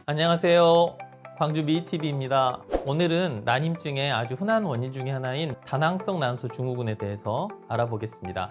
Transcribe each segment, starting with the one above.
안녕하세요. 광주 미TV입니다. 오늘은 난임증의 아주 흔한 원인 중에 하나인 다낭성 난소 증후군에 대해서 알아보겠습니다.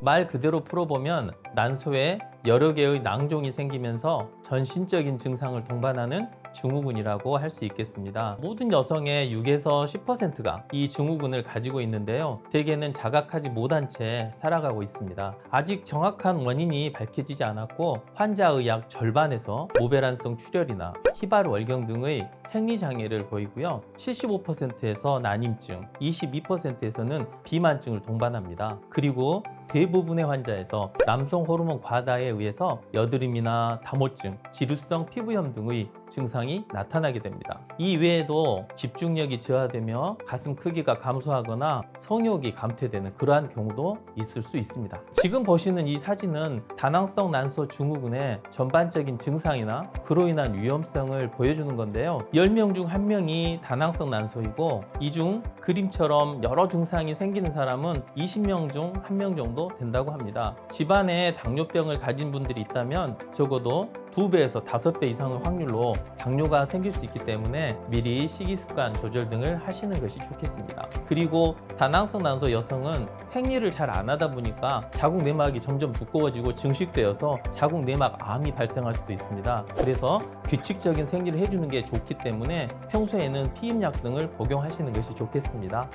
말 그대로 풀어보면 난소에 여러 개의 낭종이 생기면서 전신적인 증상을 동반하는 증후군이라고 할 수 있겠습니다. 모든 여성의 6에서 10%가 이 증후군을 가지고 있는데요. 대개는 자각하지 못한 채 살아가고 있습니다. 아직 정확한 원인이 밝혀지지 않았고 환자의 약 절반에서 모배란성 출혈이나 희발월경 등의 생리장애를 보이고요. 75%에서 난임증, 22%에서는 비만증을 동반합니다. 그리고 대부분의 환자에서 남성 호르몬 과다에 의해서 여드름이나 다모증, 지루성 피부염 등의 증상이 나타나게 됩니다. 이 외에도 집중력이 저하되며 가슴 크기가 감소하거나 성욕이 감퇴되는 그러한 경우도 있을 수 있습니다. 지금 보시는 이 사진은 다낭성 난소 증후군의 전반적인 증상이나 그로 인한 위험성을 보여주는 건데요. 10명 중 1명이 다낭성 난소이고 이 중 그림처럼 여러 증상이 생기는 사람은 20명 중 1명 정도 된다고 합니다. 집안에 당뇨병을 가진 분들이 있다면 적어도 2배에서 5배 이상의 확률로 당뇨가 생길 수 있기 때문에 미리 식이습관 조절 등을 하시는 것이 좋겠습니다. 그리고 다낭성 난소 여성은 생리를 잘 안 하다 보니까 자궁 내막이 점점 두꺼워지고 증식되어서 자궁 내막 암이 발생할 수도 있습니다. 그래서 규칙적인 생리를 해주는 게 좋기 때문에 평소에는 피임약 등을 복용하시는 것이 좋겠습니다.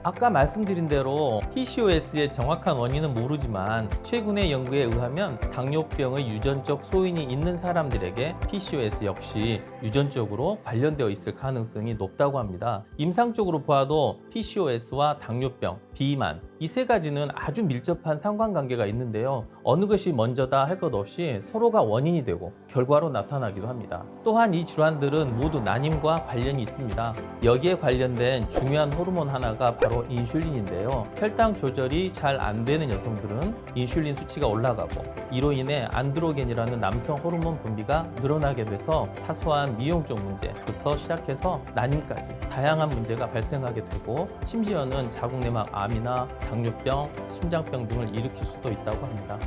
아까 말씀드린 대로 PCOS의 정확한 원인은 모르지만 최근의 연구에 의하면 당뇨병의 유전적 소인이 있는 사람들에게 PCOS 역시 유전적으로 관련되어 있을 가능성이 높다고 합니다. 임상적으로 보아도 PCOS와 당뇨병, 비만 이 세 가지는 아주 밀접한 상관관계가 있는데요. 어느 것이 먼저다 할 것 없이 서로가 원인이 되고 결과로 나타나기도 합니다. 또한 이 질환들은 모두 난임과 관련이 있습니다. 여기에 관련된 중요한 호르몬 하나가 바로 인슐린인데요. 혈당 조절이 잘 안 되는 여성들은 인슐린 수치가 올라가고 이로 인해 안드로겐이라는 남성 호르몬 분비가 늘어나게 돼서 사소한 미용적 문제부터 시작해서 난임까지 다양한 문제가 발생하게 되고 심지어는 자궁 내막 암이나 당뇨병, 심장병 등을 일으킬 수도 있다고 합니다.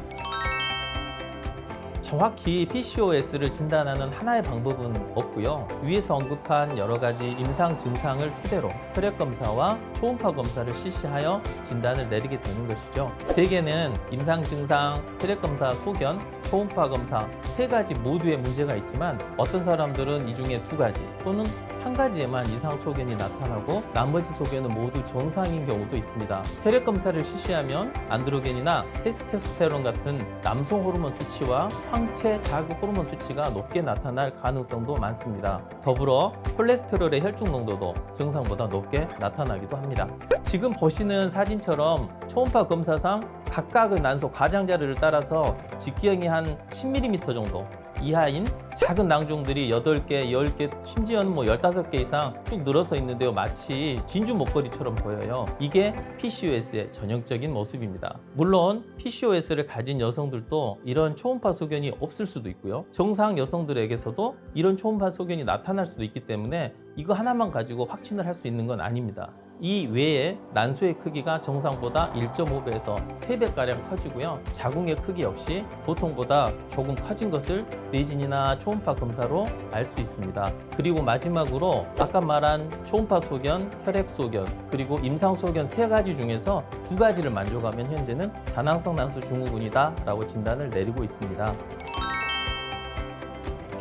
정확히 PCOS를 진단하는 하나의 방법은 없고요. 위에서 언급한 여러 가지 임상 증상을 토대로 혈액 검사와 초음파 검사를 실시하여 진단을 내리게 되는 것이죠. 대개는 임상 증상, 혈액 검사 소견, 초음파 검사 세 가지 모두에 문제가 있지만 어떤 사람들은 이 중에 2가지 또는 한 가지에만 이상 소견이 나타나고 나머지 소견은 모두 정상인 경우도 있습니다. 혈액 검사를 실시하면 안드로겐이나 테스토스테론 같은 남성 호르몬 수치와 황체 자극 호르몬 수치가 높게 나타날 가능성도 많습니다. 더불어 콜레스테롤의 혈중 농도도 정상보다 높게 나타나기도 합니다. 지금 보시는 사진처럼 초음파 검사상 각각의 난소 과장 자료를 따라서 직경이 한 10mm 정도 이하인 작은 낭종들이 8개, 10개, 심지어는 15개 이상 쭉 늘어서 있는데요. 마치 진주 목걸이처럼 보여요. 이게 PCOS의 전형적인 모습입니다. 물론 PCOS를 가진 여성들도 이런 초음파 소견이 없을 수도 있고요. 정상 여성들에게서도 이런 초음파 소견이 나타날 수도 있기 때문에 이거 하나만 가지고 확진을 할 수 있는 건 아닙니다. 이 외에 난소의 크기가 정상보다 1.5배에서 3배가량 커지고요. 자궁의 크기 역시 보통보다 조금 커진 것을 내진이나 초음파 검사로 알 수 있습니다. 그리고 마지막으로 아까 말한 초음파 소견, 혈액 소견, 그리고 임상 소견 3가지 중에서 2가지를 만족하면 현재는 다낭성 난소 증후군이다 라고 진단을 내리고 있습니다.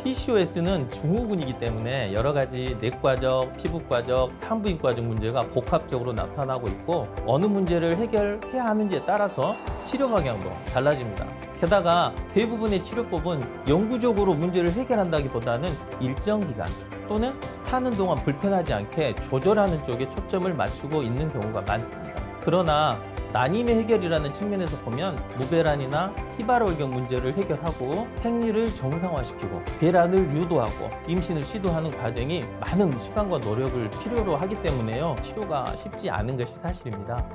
PCOS는 증후군이기 때문에 여러 가지 내과적, 피부과적, 산부인과적 문제가 복합적으로 나타나고 있고 어느 문제를 해결해야 하는지에 따라서 치료 방향도 달라집니다. 게다가 대부분의 치료법은 영구적으로 문제를 해결한다기보다는 일정 기간 또는 사는 동안 불편하지 않게 조절하는 쪽에 초점을 맞추고 있는 경우가 많습니다. 그러나 난임의 해결이라는 측면에서 보면 무배란이나 희발월경 문제를 해결하고 생리를 정상화시키고 배란을 유도하고 임신을 시도하는 과정이 많은 시간과 노력을 필요로 하기 때문에요. 치료가 쉽지 않은 것이 사실입니다.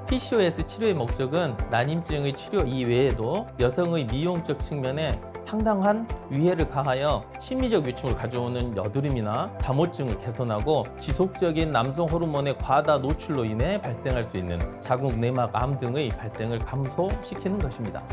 PCOS 치료의 목적은 난임증의 치료 이외에도 여성의 미용적 측면에 상당한 위해를 가하여 심리적 위축을 가져오는 여드름이나 다모증을 개선하고 지속적인 남성 호르몬의 과다 노출로 인해 발생할 수 있는 자궁 내막 암 등의 발생을 감소시키는 것입니다.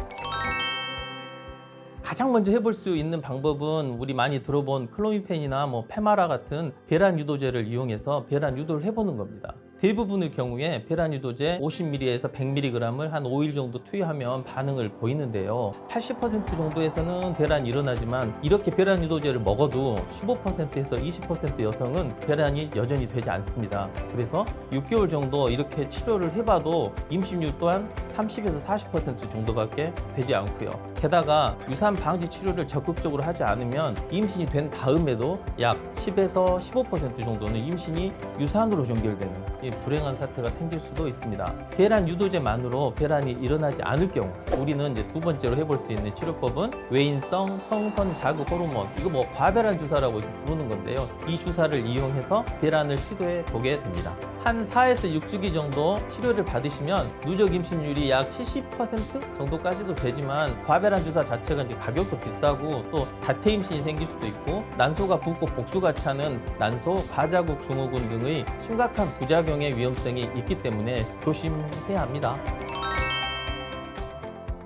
가장 먼저 해볼 수 있는 방법은 우리 많이 들어본 클로미펜이나 페마라 같은 배란 유도제를 이용해서 배란 유도를 해보는 겁니다. 대부분의 경우에 배란 유도제 50mg에서 100mg을 한 5일 정도 투여하면 반응을 보이는데요. 80% 정도에서는 배란이 일어나지만 이렇게 배란 유도제를 먹어도 15%에서 20% 여성은 배란이 여전히 되지 않습니다. 그래서 6개월 정도 이렇게 치료를 해봐도 임신율 또한 30에서 40% 정도밖에 되지 않고요. 게다가 유산 방지 치료를 적극적으로 하지 않으면 임신이 된 다음에도 약 10에서 15% 정도는 임신이 유산으로 연결되는 불행한 사태가 생길 수도 있습니다. 배란 유도제만으로 배란이 일어나지 않을 경우 우리는 이제 두 번째로 해볼 수 있는 치료법은 외인성 성선 자극 호르몬, 이거 과배란 주사라고 부르는 건데요. 이 주사를 이용해서 배란을 시도해 보게 됩니다. 한 4에서 6주기 정도 치료를 받으시면 누적 임신율이 약 70% 정도까지도 되지만 과배란 주사 자체가 이제 가격도 비싸고 또 다태 임신이 생길 수도 있고 난소가 붓고 복수가 차는 난소, 과자국 증후군 등의 심각한 부작용의 위험성이 있기 때문에 조심해야 합니다.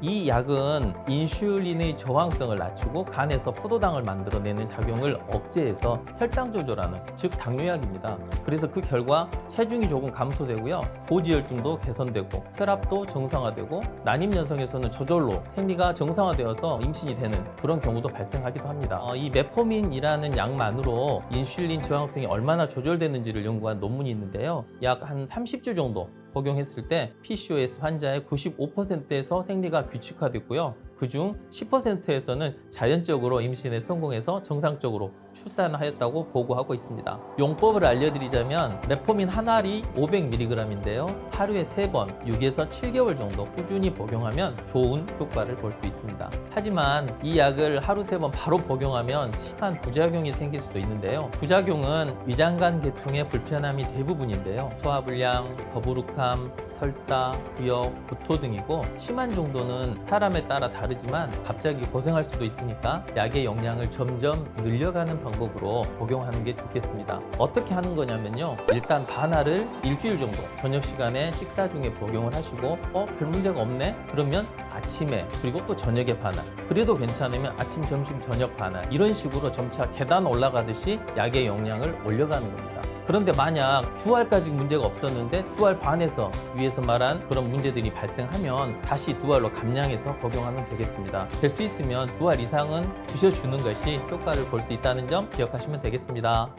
이 약은 인슐린의 저항성을 낮추고 간에서 포도당을 만들어내는 작용을 억제해서 혈당 조절하는, 즉 당뇨약입니다. 그래서 그 결과 체중이 조금 감소되고요, 고지혈증도 개선되고 혈압도 정상화되고 난임 여성에서는 저절로 생리가 정상화되어서 임신이 되는 그런 경우도 발생하기도 합니다. 이 메포민이라는 약만으로 인슐린 저항성이 얼마나 조절되는지를 연구한 논문이 있는데요. 약 한 30주 정도 복용했을 때 PCOS 환자의 95%에서 생리가 규칙화됐고요. 그중 10%에서는 자연적으로 임신에 성공해서 정상적으로 출산하였다고 보고하고 있습니다. 용법을 알려드리자면 메포민 한 알이 500mg인데요. 하루에 3번 6에서 7개월 정도 꾸준히 복용하면 좋은 효과를 볼 수 있습니다. 하지만 이 약을 하루 3번 바로 복용하면 심한 부작용이 생길 수도 있는데요. 부작용은 위장관 계통의 불편함이 대부분인데요. 소화불량, 더부룩함, 설사, 부역, 구토 등이고 심한 정도는 사람에 따라 다르지만 갑자기 고생할 수도 있으니까 약의 용량을 점점 늘려가는 방법으로 복용하는 게 좋겠습니다. 어떻게 하는 거냐면요. 일단 반알을 일주일 정도 저녁 시간에 식사 중에 복용을 하시고 별 문제가 없네? 그러면 아침에 그리고 또 저녁에 반알, 그래도 괜찮으면 아침, 점심, 저녁 반알, 이런 식으로 점차 계단 올라가듯이 약의 용량을 올려가는 겁니다. 그런데 만약 2알까지 문제가 없었는데 2알 반에서 위에서 말한 그런 문제들이 발생하면 다시 2알로 감량해서 복용하면 되겠습니다. 될 수 있으면 2알 이상은 드셔주는 것이 효과를 볼 수 있다는 점 기억하시면 되겠습니다.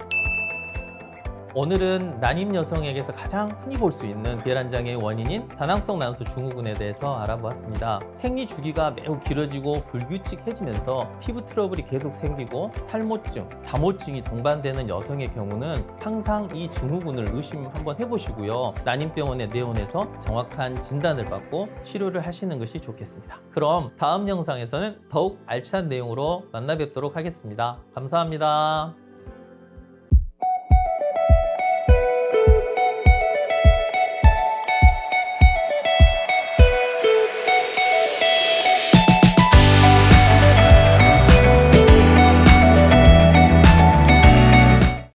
오늘은 난임 여성에게서 가장 흔히 볼 수 있는 배란장애의 원인인 다낭성 난소 증후군에 대해서 알아보았습니다. 생리 주기가 매우 길어지고 불규칙해지면서 피부 트러블이 계속 생기고 탈모증, 다모증이 동반되는 여성의 경우는 항상 이 증후군을 의심 한번 해보시고요. 난임병원에 내원해서 정확한 진단을 받고 치료를 하시는 것이 좋겠습니다. 그럼 다음 영상에서는 더욱 알찬 내용으로 만나 뵙도록 하겠습니다. 감사합니다.